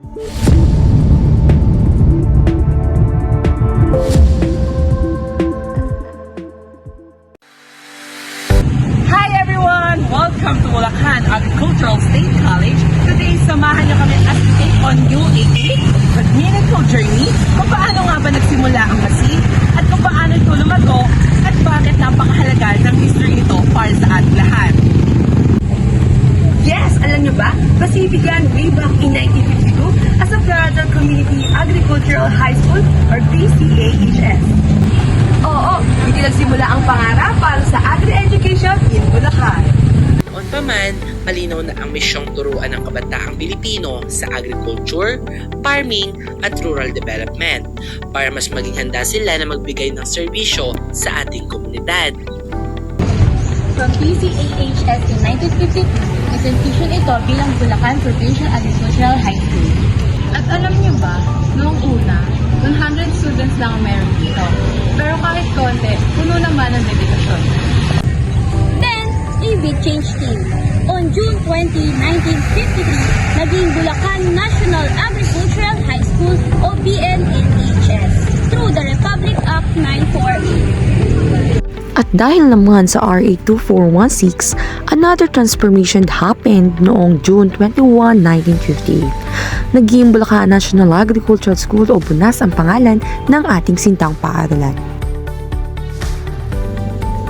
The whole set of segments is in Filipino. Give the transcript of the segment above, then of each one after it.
Hi everyone! Welcome to Bulacan Agricultural State College. Today, samahan niyo kami as we take on new a meaningful journey kung paano nga ba nagsimula ang Basi at kung paano ito lumago at bakit napakahalaga ng history nito para sa ating lahat. Yes, alam niyo ba? Basi began way back in 1952 as a Plaza Community Agricultural High School or PCAHS. Oo, hindi nagsimula ang pangarap para sa agri-education in Bulacan. Noon pa man, malinaw na ang misyong turuan ng kabataang Pilipino sa agriculture, farming, at rural development para mas maging handa sila na magbigay ng serbisyo sa ating komunidad. From PCAHS in 1952, institution ito bilang Bulacan Provincial Agricultural High School. At alam niyo ba, noong una, 100 students lang ang meron dito. Pero kahit konti, puno naman ang dedikasyon. Then, EV changed team. On June 20, 1953, naging Bulacan National Agricultural High School o BNNHS through the Republic Act 948. At dahil naman sa RA 2416, another transformation happened noong June 21, 1958. Naging Bulacan National Agricultural School o BUNAS ang pangalan ng ating sintang paaralan.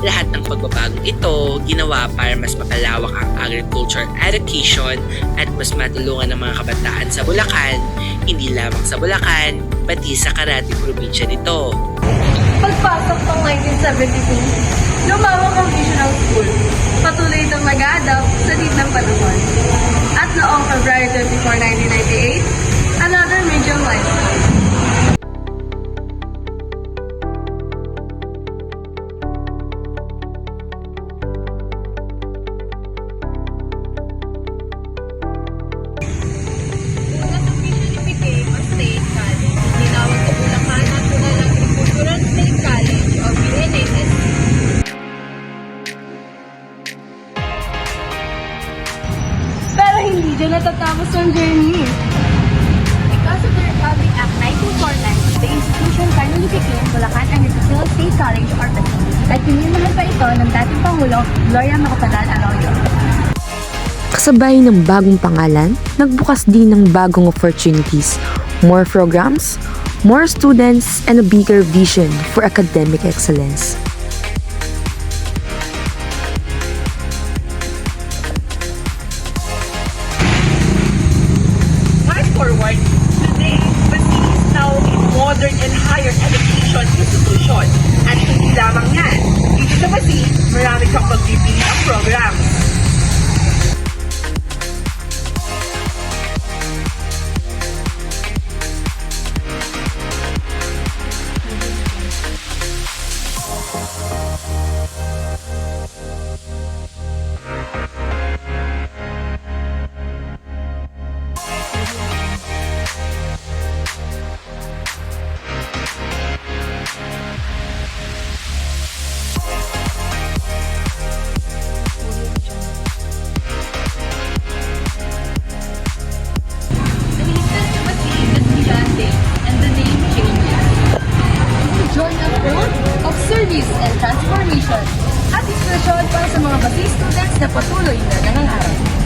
Lahat ng pagbabagong ito ginawa para mas mapalawak ang agriculture education at mas matulungan ng mga kabataan sa Bulacan, hindi lamang sa Bulacan, pati sa karating probinsya nito. Pagpasok ng 1972, lumawak ang Visional School. Patuloy itong nag-a-adapt sa need ng panahon. At noong February 24, 1998, another major milestone. Pero hindi dyan natatapos ang journey. Because of the Republic Act 1949, the institution finally became Bulacan Agricultural State College or BASI. At pinirmahan pa ito ng dating Pangulo Gloria Macapagal Arroyo. Kasabay ng bagong pangalan, nagbukas din ng bagong opportunities, more programs, more students, and a bigger vision for academic excellence. Fast forward, today, Basi is now a modern and higher education institution. At hindi lamang yan, dito sa Basi, marami kang pagpipili ang programs. The history of BASI is beyond dates and the name changes. It's a journey of growth, of service, and transformation. At inspirasyon para sa mga BASI students na patuloy na nangangarap.